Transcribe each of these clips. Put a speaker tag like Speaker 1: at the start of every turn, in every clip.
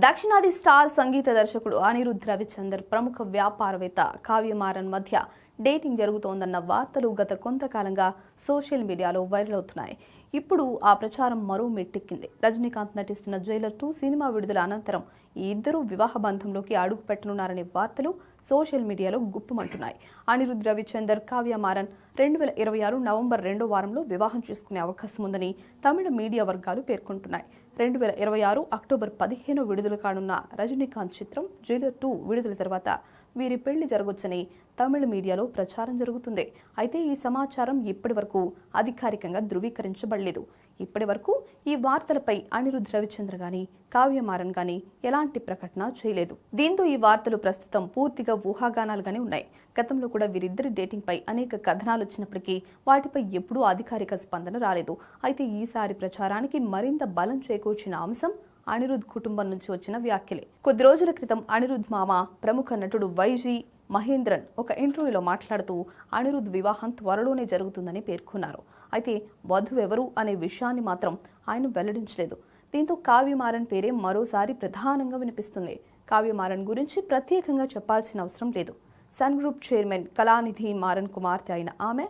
Speaker 1: దక్షిణాది స్టార్ సంగీత దర్శకుడు అనిరుద్ధ్ రవిచందర్ ప్రముఖ వ్యాపారవేత్త కావ్య మారన్ మధ్య డేటింగ్ జరుగుతోందన్న వార్తలు గత కొంతకాలంగా సోషల్ మీడియాలో వైరల్ అవుతున్నాయి. ఇప్పుడు ఆ ప్రచారం మరో మెట్టెక్కింది. రజనీకాంత్ నటిస్తున్న జైలర్ 2 సినిమా విడుదల అనంతరం ఈ ఇద్దరు వివాహ బంధంలోకి అడుగు పెట్టనున్నారనే వార్తలు సోషల్ మీడియాలో గుప్పుమంటున్నాయి. అనిరుద్ధ్ రవిచందర్ కావ్య మారన్ 2026 నవంబర్ 2వ వారంలో వివాహం చేసుకునే అవకాశం ఉందని తమిళ మీడియా వర్గాలు పేర్కొంటున్నాయి. 2026 అక్టోబర్ 15 విడుదల కానున్న రజనీకాంత్ చిత్రం జైలర్ 2 విడుదల తర్వాత వీరి పెళ్లి జరగొచ్చని తమిళ మీడియాలో ప్రచారం జరుగుతుంది. అయితే ఈ సమాచారం ఇప్పటి వరకు అధికారికంగా ధృవీకరించబడలేదు. ఇప్పటి వరకు ఈ వార్తలపై అనిరుద్ధ్ రవిచంద్ర గాని కావ్య మారన్ గాని ఎలాంటి ప్రకటన చేయలేదు. దీంతో ఈ వార్తలు ప్రస్తుతం పూర్తిగా ఊహాగానాలుగానే ఉన్నాయి. గతంలో కూడా వీరిద్దరి డేటింగ్ పై అనేక కథనాలు వచ్చినప్పటికీ వాటిపై ఎప్పుడూ అధికారిక స్పందన రాలేదు. అయితే ఈసారి ప్రచారానికి మరింత బలం చేకూర్చిన అంశం అనిరుద్ధ్ కుటుంబం నుంచి వచ్చిన వ్యాఖ్యలే. కొద్ది రోజుల క్రితం అనిరుద్ధ్ మామ ప్రముఖ నటుడు వైజీ మహేంద్రన్ ఒక ఇంటర్వ్యూలో మాట్లాడుతూ అనిరుద్ధ్ వివాహం త్వరలోనే జరుగుతుందని పేర్కొన్నారు. అయితే వధువు ఎవరు అనే విషయాన్ని మాత్రం ఆయన వెల్లడించలేదు. దీంతో కావ్య మారన్ పేరే మరోసారి ప్రధానంగా వినిపిస్తుంది. కావ్య మారన్ గురించి ప్రత్యేకంగా చెప్పాల్సిన అవసరం లేదు. Sun group chairman Kalanithi Maran కుమార్తె అయిన ఆమె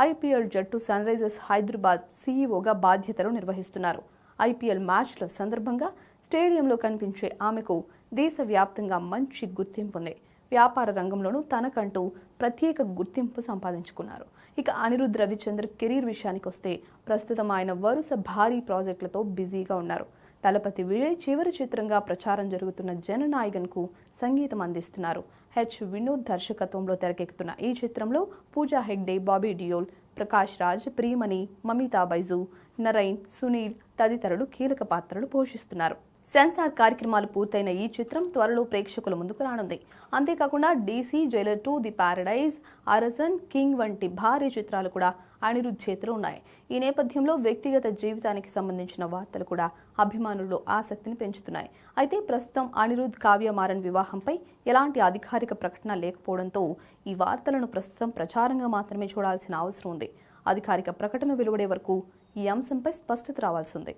Speaker 1: ఐపీఎల్ జట్టు సన్ రైజర్స్ హైదరాబాద్ సీఈఓగా బాధ్యతలు నిర్వహిస్తున్నారు. ఐపీఎల్ మ్యాచ్ల సందర్భంగా స్టేడియంలో కనిపించే ఆమెకు దేశవ్యాప్తంగా మంచి గుర్తింపు ఉంది. వ్యాపార రంగంలోనూ తనకంటూ ప్రత్యేక గుర్తింపు సంపాదించుకున్నారు. ఇక అనిరుద్ధ్ రవిచందర్ కెరీర్ విషయానికి వస్తే ప్రస్తుతం ఆయన వరుస భారీ ప్రాజెక్టులతో బిజీగా ఉన్నారు. తలపతి విజయ్ చివరి చిత్రంగా ప్రచారం జరుగుతున్న జననాయకన్కు సంగీతం అందిస్తున్నారు. వినోద్ దర్శకత్వంలో తెరకెక్కుతున్న ఈ చిత్రంలో పూజా హెగ్డే, బాబీ డియోల్, ప్రకాష్ రాజ్, ప్రియమణి, మమితా బైజు, నరైన్, సునీల్ తదితరులు కీలక పాత్రలు పోషిస్తున్నారు. సెన్సార్ కార్యక్రమాలు పూర్తయిన ఈ చిత్రం త్వరలో ప్రేక్షకుల ముందుకు రానుంది. అంతేకాకుండా DC, Jailer 2, the paradise, Arasan, king వంటి భారీ చిత్రాలు కూడా అనిరుద్ధ్ చేతిలో ఉన్నాయి. ఈ నేపథ్యంలో వ్యక్తిగత జీవితానికి సంబంధించిన వార్తలు కూడా అభిమానుల్లో ఆసక్తిని పెంచుతున్నాయి. అయితే ప్రస్తుతం అనిరుద్ధ్ కావ్య మారన్ వివాహంపై ఎలాంటి అధికారిక ప్రకటన లేకపోవడంతో ఈ వార్తలను ప్రస్తుతం ప్రచారంగా మాత్రమే చూడాల్సిన అవసరం ఉంది. అధికారిక ప్రకటన వెలువడే వరకు ఈ అంశంపై స్పష్టత రావాల్సి ఉంది.